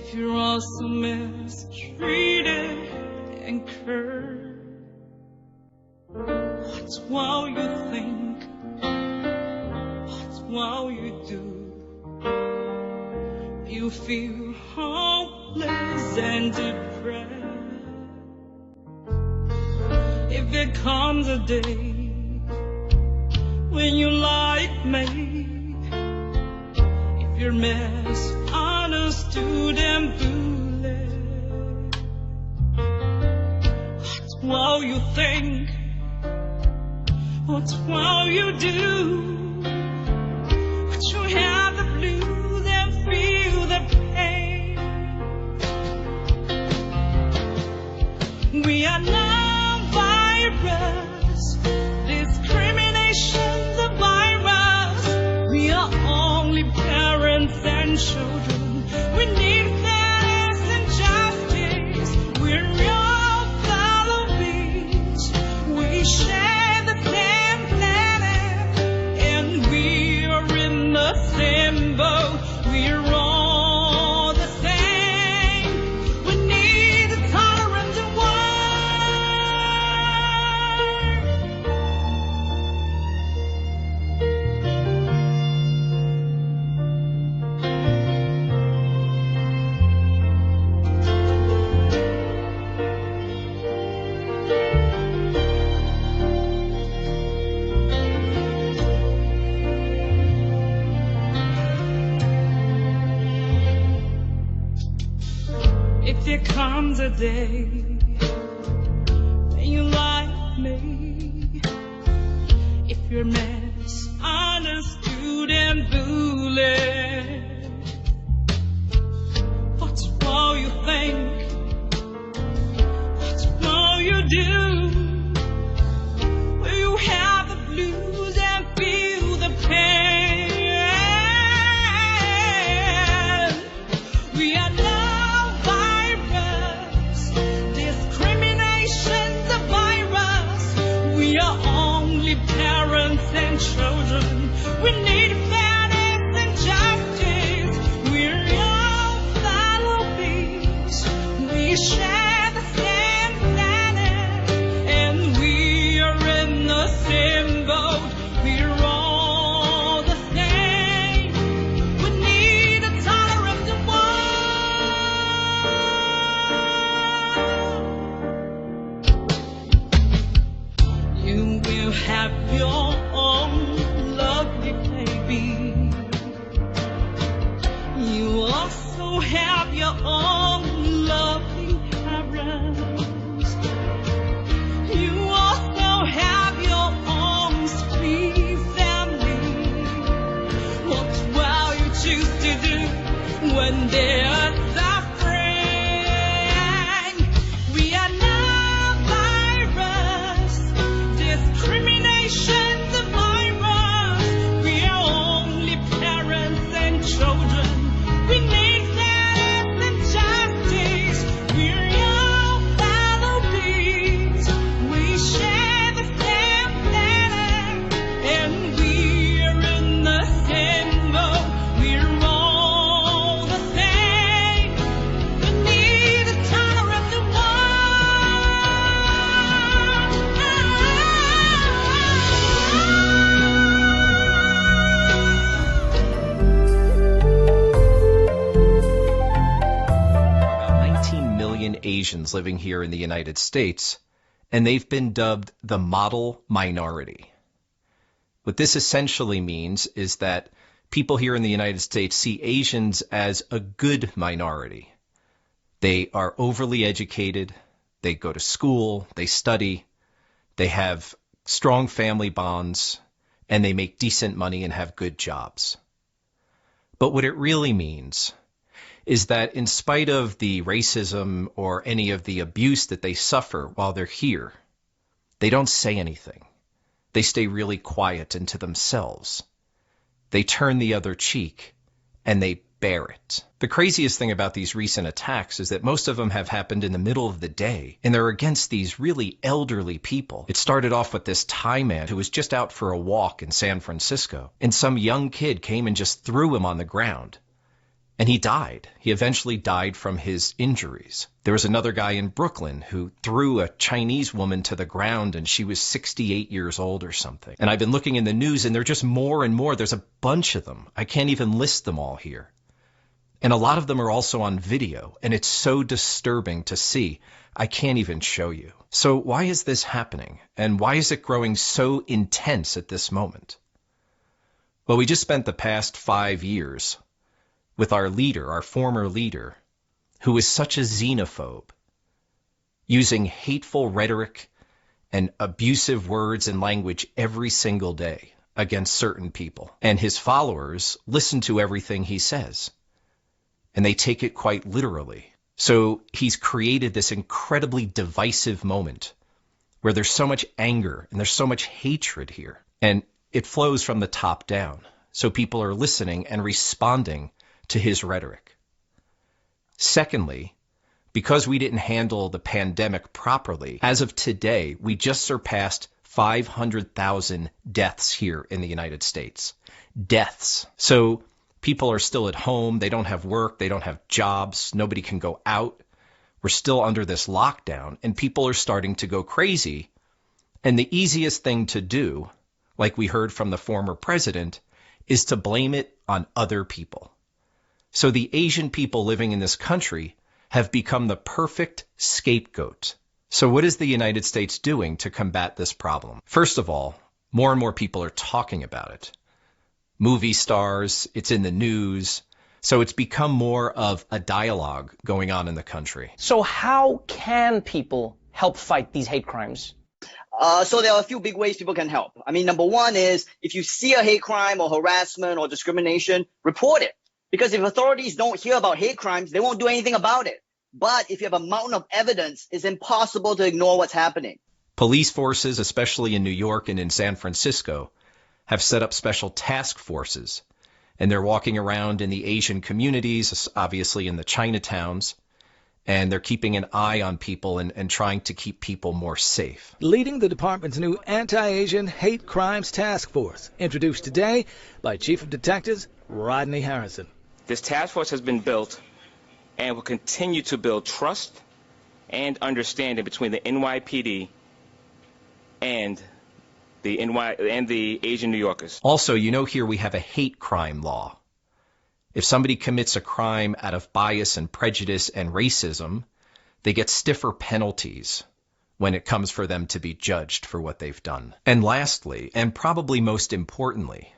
if you're also mistreated and cursed, what will you think? What will you do? You feel hopeless and depressed. If there comes a day when you like me, if you're misunderstood and bullied, what will you think? What will you do? Would you have the blues and feel the pain? We are now virus. Discrimination's a virus. We are only parents and children. We need fairness and justice. We're all fellow beings. We share the same planet, and we are in the same boat. We're all the same. We need a tolerant world. If there comes a day when you like me, if you're misunderstood and bullied, what will you think? What will you do? Will you have the blues and feel the pain? We are now virus. Discrimination's a virus. We are only parents and children. We need fairness and justice. We're all fellow beings. We share the same planet, and we are in the same boat. We're all the same. We need a tolerant world. You will have your own lovely baby. You also have your own lovely parents. You also have your own sweet family. What will you choose to do when they're suffering? We are now virus. Discrimination's a virus. We are only parents and children. We need fairness and justice. We're all fellow beings. We share the same planet, and we're in the same boat. We're all the same. We need a tolerant About 19 million Asians living here in the United States, and they've been dubbed the model minority. What this essentially means is that people here in the United States see Asians as a good minority. They are overly educated, they go to school, they study, they have strong family bonds, and they make decent money and have good jobs. But what it really means is that in spite of the racism or any of the abuse that they suffer while they're here, they don't say anything. They stay really quiet and to themselves. They turn the other cheek, and they bear it. The craziest thing about these recent attacks is that most of them have happened in the middle of the day, and they're against these really elderly people. It started off with this Thai man who was just out for a walk in San Francisco, and some young kid came and just threw him on the ground. And he died. He eventually died from his injuries. There was another guy in Brooklyn who threw a Chinese woman to the ground, and she was 68 years old or something. And I've been looking in the news, and there are just more and more. There's a bunch of them. I can't even list them all here. And a lot of them are also on video, and it's so disturbing to see. I can't even show you. So why is this happening? And why is it growing so intense at this moment? Well, we just spent the past 5 years with our leader, our former leader, who is such a xenophobe, using hateful rhetoric and abusive words and language every single day against certain people. And his followers listen to everything he says, and they take it quite literally. So he's created this incredibly divisive moment where there's so much anger and there's so much hatred here. And it flows from the top down. So people are listening and responding to his rhetoric. Secondly, because we didn't handle the pandemic properly, as of today, we just surpassed 500,000 deaths here in the United States. Deaths. So people are still at home. They don't have work. They don't have jobs. Nobody can go out. We're still under this lockdown, and people are starting to go crazy. And the easiest thing to do, like we heard from the former president, is to blame it on other people. So the Asian people living in this country have become the perfect scapegoat. So what is the United States doing to combat this problem? First of all, more and more people are talking about it. Movie stars, it's in the news. So it's become more of a dialogue going on in the country. So how can people help fight these hate crimes? So there are a few big ways people can help. I mean, number one is if you see a hate crime or harassment or discrimination, report it. Because if authorities don't hear about hate crimes, they won't do anything about it. But if you have a mountain of evidence, it's impossible to ignore what's happening. Police forces, especially in New York and in San Francisco, have set up special task forces. And they're walking around in the Asian communities, obviously in the Chinatowns, and they're keeping an eye on people and trying to keep people more safe. Leading the department's new Anti-Asian Hate Crimes Task Force, introduced today by Chief of Detectives Rodney Harrison. This task force has been built and will continue to build trust and understanding between the NYPD and the Asian New Yorkers. Also, you know, here we have a hate crime law. If somebody commits a crime out of bias and prejudice and racism, they get stiffer penalties when it comes for them to be judged for what they've done. And lastly, and probably most importantly,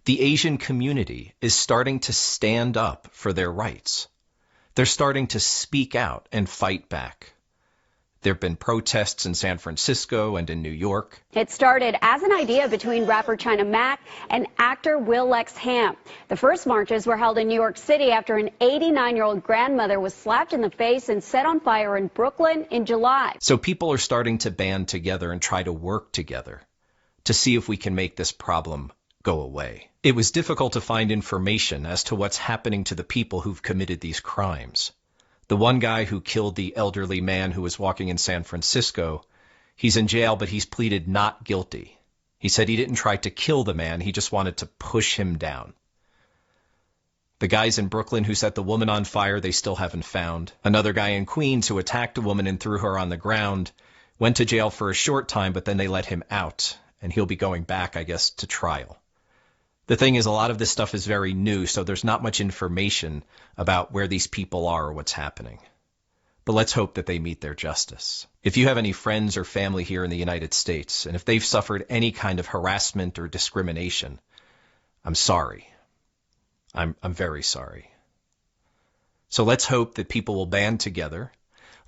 the Asian community is starting to stand up for their rights. They're starting to speak out and fight back. There have been protests in San Francisco and in New York. It started as an idea between rapper China Mac and actor Will Lex Ham. The first marches were held in New York City after an 89-year-old grandmother was slapped in the face and set on fire in Brooklyn in July. So people are starting to band together and try to work together to see if we can make this problem go away. It was difficult to find information as to what's happening to the people who've committed these crimes. The one guy who killed the elderly man who was walking in San Francisco, he's in jail, but he's pleaded not guilty. He said he didn't try to kill the man, he just wanted to push him down. The guys in Brooklyn who set the woman on fire, they still haven't found. Another guy in Queens who attacked a woman and threw her on the ground went to jail for a short time, but then they let him out, and he'll be going back, I guess, to trial. The thing is, a lot of this stuff is very new, so there's not much information about where these people are or what's happening. But let's hope that they meet their justice. If you have any friends or family here in the United States, and if they've suffered any kind of harassment or discrimination, I'm sorry. I'm very sorry. So let's hope that people will band together.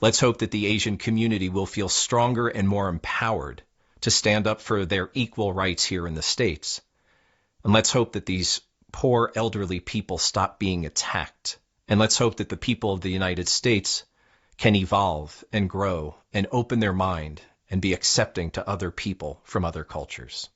Let's hope that the Asian community will feel stronger and more empowered to stand up for their equal rights here in the States. And let's hope that these poor elderly people stop being attacked. And let's hope that the people of the United States can evolve and grow and open their mind and be accepting to other people from other cultures.